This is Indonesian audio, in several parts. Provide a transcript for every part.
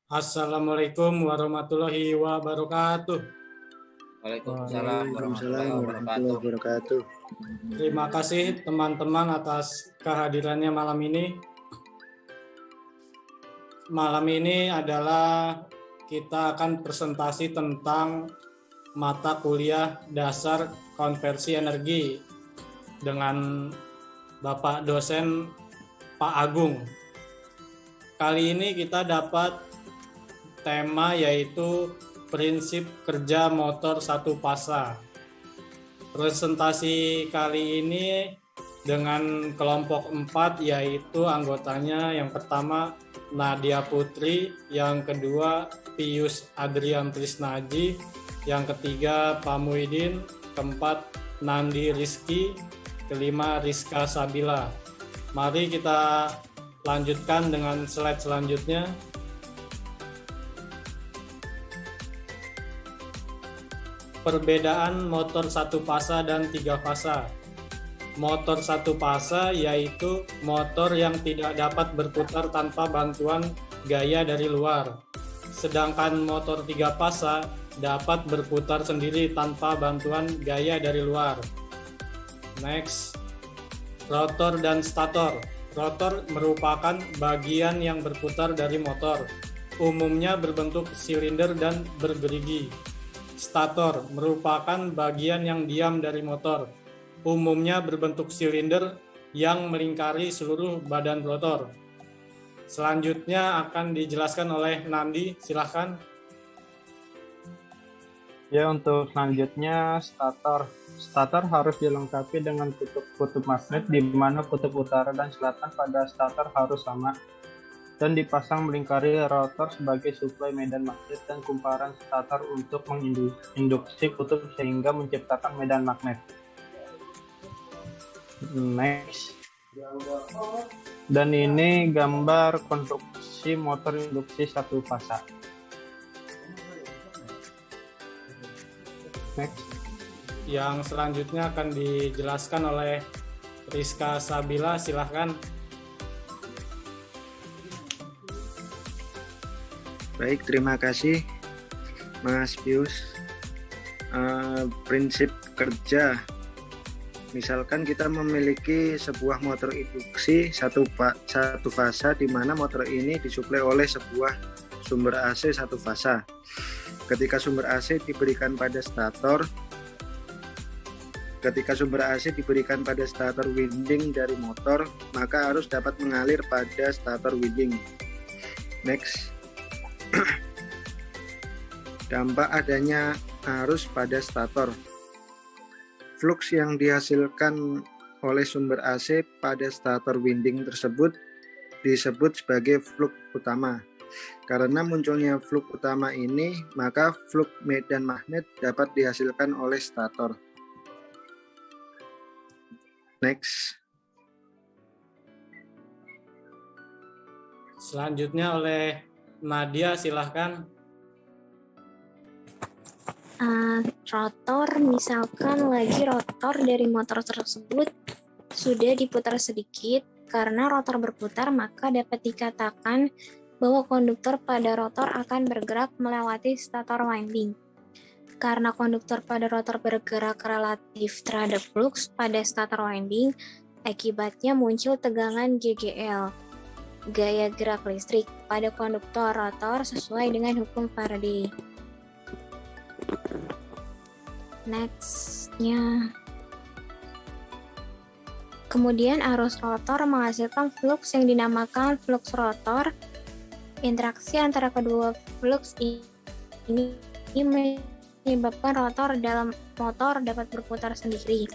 Assalamualaikum warahmatullahi wabarakatuh. Waalaikumsalam warahmatullahi warahmatullahi wabarakatuh. wabarakatuh. Terima kasih teman-teman atas kehadirannya malam ini. Malam ini adalah kita akan presentasi tentang mata kuliah dasar konversi energi dengan Bapak dosen Pak Agung. Kali ini kita dapat tema yaitu prinsip kerja motor satu fasa. Presentasi kali ini dengan kelompok 4 yaitu anggotanya yang pertama Nadia Putri, yang kedua Pius Adrian Trisnaji, yang ketiga Pak Muhyiddin, keempat Nandi Rizky, kelima Rizka Sabila. Mari kita lanjutkan dengan slide selanjutnya. Perbedaan motor satu fasa dan tiga fasa. Motor satu fasa yaitu motor yang tidak dapat berputar tanpa bantuan gaya dari luar. Sedangkan motor tiga fasa dapat berputar sendiri tanpa bantuan gaya dari luar. Next, rotor dan stator. Rotor merupakan bagian yang berputar dari motor, umumnya berbentuk silinder dan bergerigi. Stator merupakan bagian yang diam dari motor, umumnya berbentuk silinder yang melingkari seluruh badan rotor. Selanjutnya akan dijelaskan oleh Nandi, silahkan. Ya, untuk selanjutnya stator. Stator harus dilengkapi dengan kutub magnet di mana kutub utara dan selatan pada stator harus sama dan dipasang melingkari rotor sebagai suplai medan magnet dan kumparan stator untuk menginduksi kutub sehingga menciptakan medan magnet. Next. Dan ini gambar konstruksi motor induksi satu fasa. Next. Yang selanjutnya akan dijelaskan oleh Rizka Sabila, silahkan. Baik, terima kasih Mas Pius. Prinsip kerja, misalkan kita memiliki sebuah motor induksi satu fasa di mana motor ini disuplai oleh sebuah sumber AC satu fasa. Ketika sumber AC diberikan pada stator winding dari motor, maka arus dapat mengalir pada stator winding. Next. Dampak adanya arus pada stator. Flux yang dihasilkan oleh sumber AC pada stator winding tersebut disebut sebagai flux utama. Karena munculnya flux utama ini, maka flux medan magnet dapat dihasilkan oleh stator. Next. Selanjutnya oleh Nadia, silahkan. Rotor, misalkan lagi rotor dari motor tersebut sudah diputar sedikit. Karena rotor berputar, maka dapat dikatakan bahwa konduktor pada rotor akan bergerak melewati stator winding. Karena konduktor pada rotor bergerak relatif terhadap flux pada stator winding, akibatnya muncul tegangan GGL, gaya gerak listrik, pada konduktor rotor sesuai dengan hukum Faraday. Next-nya. Kemudian arus rotor menghasilkan flux yang dinamakan flux rotor. Interaksi antara kedua flux ini menyebabkan rotor dalam motor dapat berputar sendiri.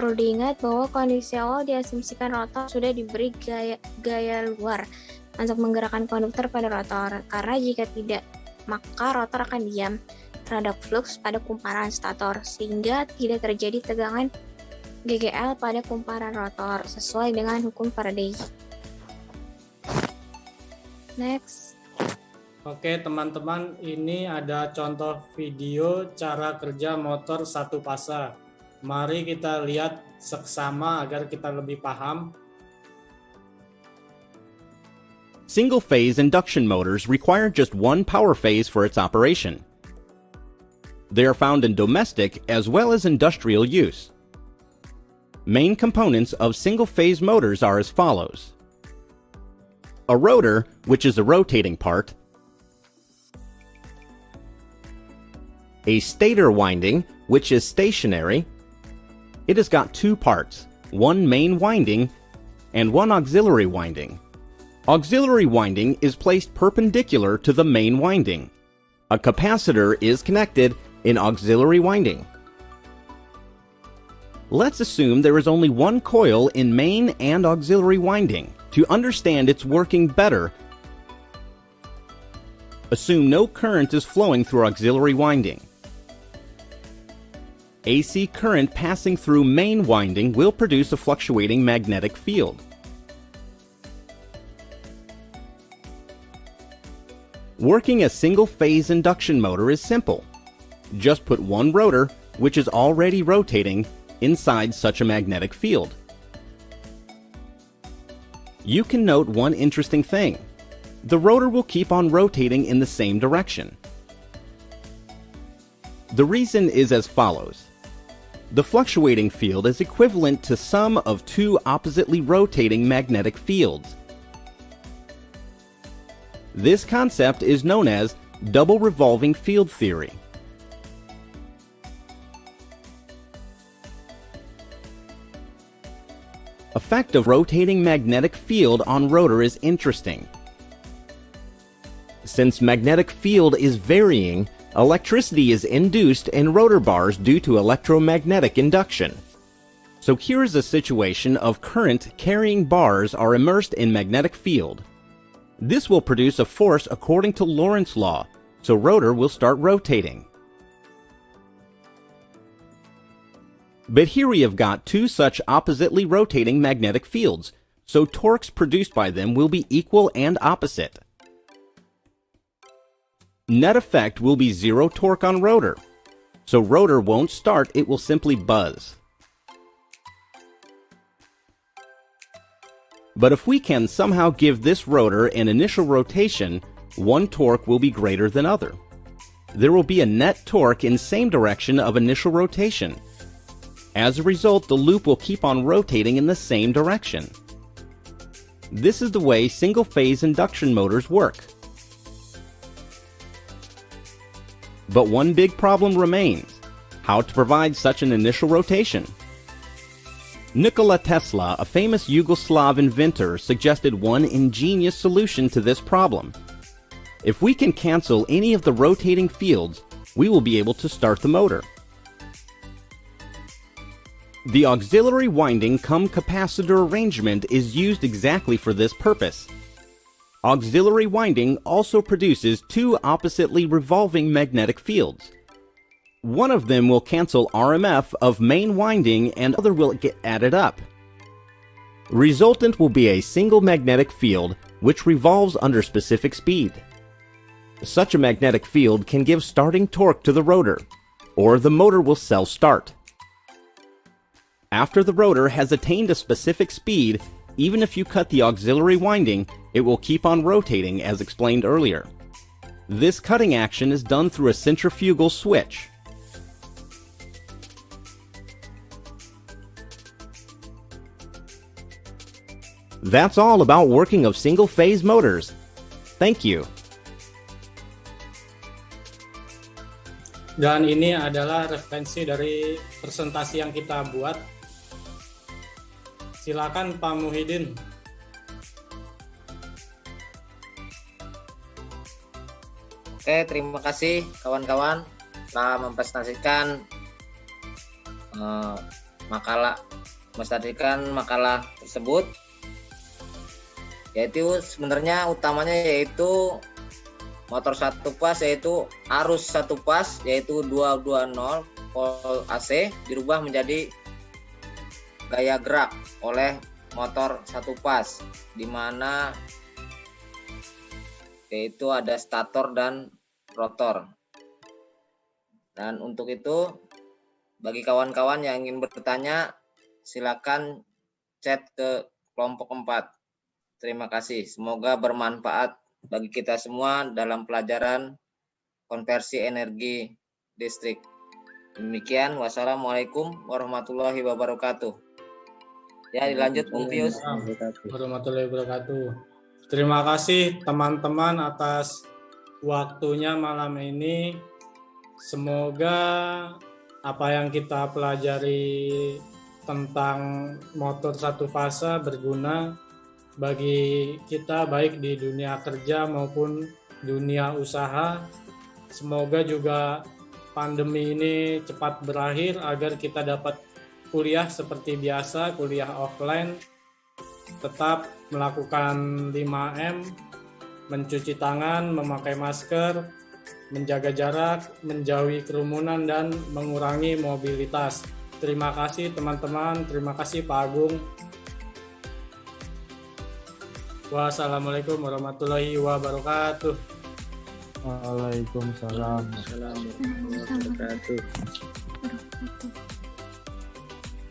Perlu diingat bahwa kondisi awal diasumsikan rotor sudah diberi gaya luar untuk menggerakkan konduktor pada rotor, karena jika tidak, maka rotor akan diam terhadap flux pada kumparan stator, sehingga tidak terjadi tegangan GGL pada kumparan rotor sesuai dengan hukum Faraday. Next. Oke teman-teman, ini ada contoh video cara kerja motor satu fasa. Mari kita lihat seksama agar kita lebih paham. Single-phase induction motors require just one power phase for its operation. They are found in domestic as well as industrial use. Main components of single-phase motors are as follows: a rotor, which is a rotating part, a stator winding, which is stationary. It has got two parts, one main winding and one auxiliary winding. Auxiliary winding is placed perpendicular to the main winding. A capacitor is connected in auxiliary winding. Let's assume there is only one coil in main and auxiliary winding. To understand its working better, assume no current is flowing through auxiliary winding. AC current passing through main winding will produce a fluctuating magnetic field. Working a single-phase induction motor is simple. Just put one rotor, which is already rotating, inside such a magnetic field. You can note one interesting thing. The rotor will keep on rotating in the same direction. The reason is as follows. The fluctuating field is equivalent to sum of two oppositely rotating magnetic fields. This concept is known as double revolving field theory. Effect of rotating magnetic field on rotor is interesting. Since magnetic field is varying, electricity is induced in rotor bars due to electromagnetic induction. So here is a situation of current carrying bars are immersed in magnetic field. This will produce a force according to Lorentz law, so rotor will start rotating. But here we have got two such oppositely rotating magnetic fields, so torques produced by them will be equal and opposite. Net effect will be zero torque on rotor, so rotor won't start, it will simply buzz. But if we can somehow give this rotor an initial rotation, one torque will be greater than other. There will be a net torque in same direction of initial rotation. As a result, the loop will keep on rotating in the same direction. This is the way single-phase induction motors work. But one big problem remains: how to provide such an initial rotation. Nikola Tesla, a famous Yugoslav inventor, suggested one ingenious solution to this problem. If we can cancel any of the rotating fields, we will be able to start the motor. The auxiliary winding cum capacitor arrangement is used exactly for this purpose. Auxiliary winding also produces two oppositely revolving magnetic fields. One of them will cancel RMF of main winding and other will get added up. Resultant will be a single magnetic field which revolves under specific speed. Such a magnetic field can give starting torque to the rotor, or the motor will self-start. After the rotor has attained a specific speed, even if you cut the auxiliary winding, it will keep on rotating as explained earlier. This cutting action is done through a centrifugal switch. That's all about working of single-phase motors. Thank you. Dan ini adalah referensi dari presentasi yang kita buat. Silakan Pak Muhyiddin. Oke, terima kasih kawan-kawan telah mempresentasikan makalah tersebut. Yaitu sebenarnya utamanya yaitu motor satu pas, yaitu arus satu pas yaitu 220 volt AC dirubah menjadi gaya gerak oleh motor satu pas, di mana yaitu ada stator dan rotor. Dan untuk itu bagi kawan-kawan yang ingin bertanya silakan chat ke kelompok 4. Terima kasih. Semoga bermanfaat bagi kita semua dalam pelajaran konversi energi listrik. Demikian, wassalamualaikum warahmatullahi wabarakatuh. Ya, dilanjut Bung Pius. Warahmatullahi wabarakatuh. Terima kasih teman-teman atas waktunya malam ini. Semoga apa yang kita pelajari tentang motor satu fasa berguna bagi kita baik di dunia kerja maupun dunia usaha. Semoga juga pandemi ini cepat berakhir agar kita dapat kuliah seperti biasa, kuliah offline, tetap melakukan 5M, mencuci tangan, memakai masker, menjaga jarak, menjauhi kerumunan, dan mengurangi mobilitas. Terima kasih teman-teman, terima kasih Pak Agung. Wassalamualaikum warahmatullahi wabarakatuh. Waalaikumsalam. Assalamualaikum warahmatullahi wabarakatuh. Wabarakatuh.